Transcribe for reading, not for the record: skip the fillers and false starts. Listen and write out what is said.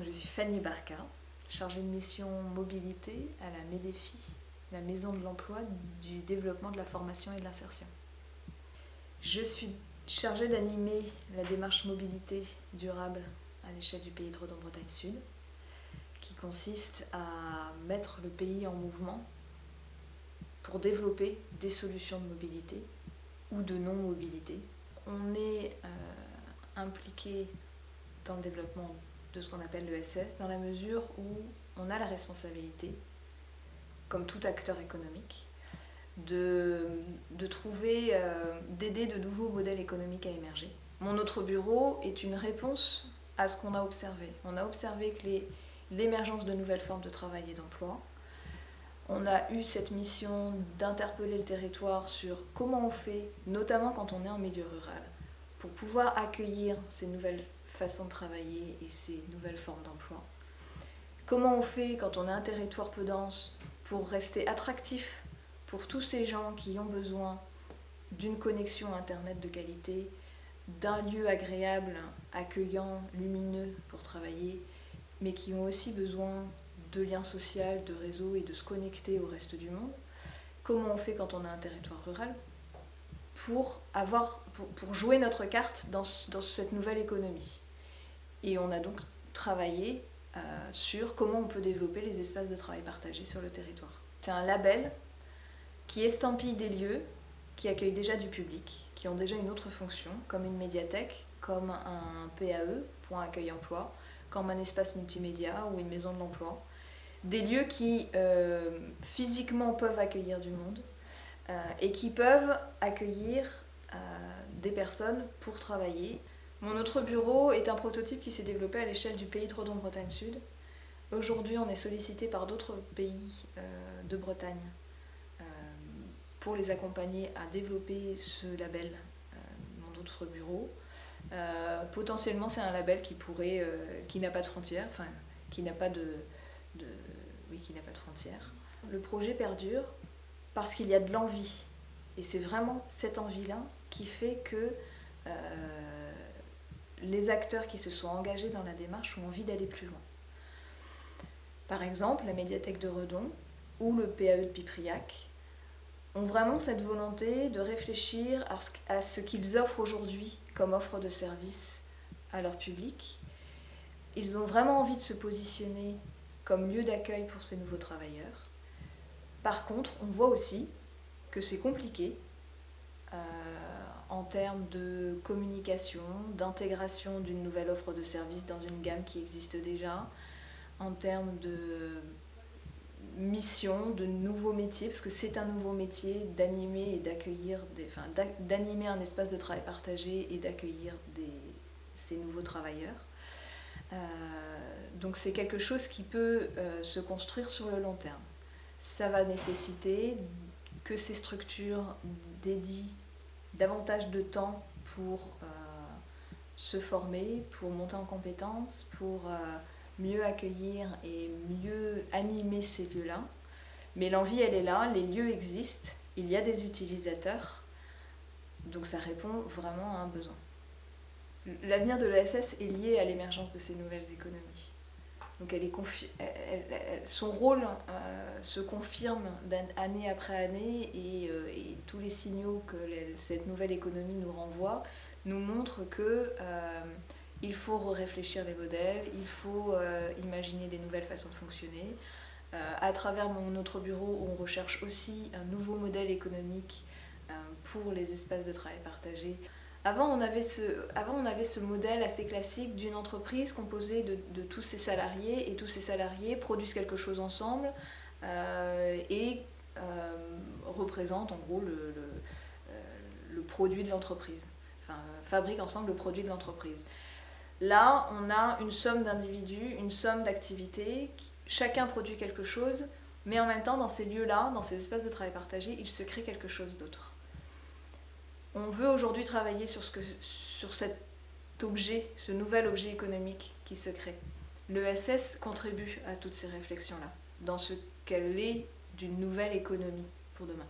Je suis Fanny Barca, chargée de mission mobilité à la MEDEFI, la Maison de l'Emploi, du développement de la formation et de l'insertion. Je suis chargée d'animer la démarche mobilité durable à l'échelle du pays de Redon-Bretagne Sud, qui consiste à mettre le pays en mouvement pour développer des solutions de mobilité ou de non-mobilité. On est impliqué dans le développement de ce qu'on appelle l'ESS, dans la mesure où on a la responsabilité, comme tout acteur économique, de trouver, d'aider de nouveaux modèles économiques à émerger. Mon autre bureau est une réponse à ce qu'on a observé. On a observé que l'émergence de nouvelles formes de travail et d'emploi. On a eu cette mission d'interpeller le territoire sur comment on fait, notamment quand on est en milieu rural, pour pouvoir accueillir ces nouvelles façons de travailler et ces nouvelles formes d'emploi. Comment on fait quand on a un territoire peu dense pour rester attractif pour tous ces gens qui ont besoin d'une connexion Internet de qualité, d'un lieu agréable, accueillant, lumineux pour travailler, mais qui ont aussi besoin de liens sociaux, de réseaux et de se connecter au reste du monde. Comment on fait quand on a un territoire rural pour jouer notre carte dans cette nouvelle économie. Et on a donc travaillé sur comment on peut développer les espaces de travail partagés sur le territoire. C'est un label qui estampille des lieux qui accueillent déjà du public, qui ont déjà une autre fonction, comme une médiathèque, comme un PAE, point accueil emploi, comme un espace multimédia ou une maison de l'emploi. Des lieux qui physiquement peuvent accueillir du monde et qui peuvent accueillir des personnes pour travailler. Mon autre bureau est un prototype qui s'est développé à l'échelle du pays de Redon-Bretagne Sud. Aujourd'hui, on est sollicité par d'autres pays de Bretagne pour les accompagner à développer ce label dans d'autres bureaux. Potentiellement, c'est un label qui n'a pas de frontières, enfin, qui n'a pas de frontières. Le projet perdure parce qu'il y a de l'envie. Et c'est vraiment cette envie-là qui fait que les acteurs qui se sont engagés dans la démarche ont envie d'aller plus loin. Par exemple, la médiathèque de Redon ou le PAE de Pipriac ont vraiment cette volonté de réfléchir à ce qu'ils offrent aujourd'hui comme offre de service à leur public. Ils ont vraiment envie de se positionner comme lieu d'accueil pour ces nouveaux travailleurs. Par contre, on voit aussi que c'est compliqué en termes de communication, d'intégration d'une nouvelle offre de service dans une gamme qui existe déjà, en termes de mission, de nouveaux métiers, parce que c'est un nouveau métier d'animer et d'accueillir, d'animer un espace de travail partagé et d'accueillir ces nouveaux travailleurs. Donc c'est quelque chose qui peut se construire sur le long terme. Ça va nécessiter que ces structures dédient davantage de temps pour se former, pour monter en compétences, pour mieux accueillir et mieux animer ces lieux-là. Mais l'envie, elle est là, les lieux existent, il y a des utilisateurs, donc ça répond vraiment à un besoin. L'avenir de l'ESS est lié à l'émergence de ces nouvelles économies. Donc son rôle se confirme année après année et tous les signaux que cette nouvelle économie nous renvoie nous montrent qu'il faut réfléchir les modèles, il faut imaginer des nouvelles façons de fonctionner. À travers mon autre bureau, on recherche aussi un nouveau modèle économique pour les espaces de travail partagés. Avant, on avait ce modèle assez classique d'une entreprise composée de tous ses salariés, et tous ces salariés produisent quelque chose ensemble et représentent en gros le produit de l'entreprise, enfin fabriquent ensemble le produit de l'entreprise. Là, on a une somme d'individus, une somme d'activités, chacun produit quelque chose, mais en même temps, dans ces lieux-là, dans ces espaces de travail partagé, il se crée quelque chose d'autre. On veut aujourd'hui travailler sur cet objet, ce nouvel objet économique qui se crée. L'ESS contribue à toutes ces réflexions-là, dans ce qu'elle est d'une nouvelle économie pour demain.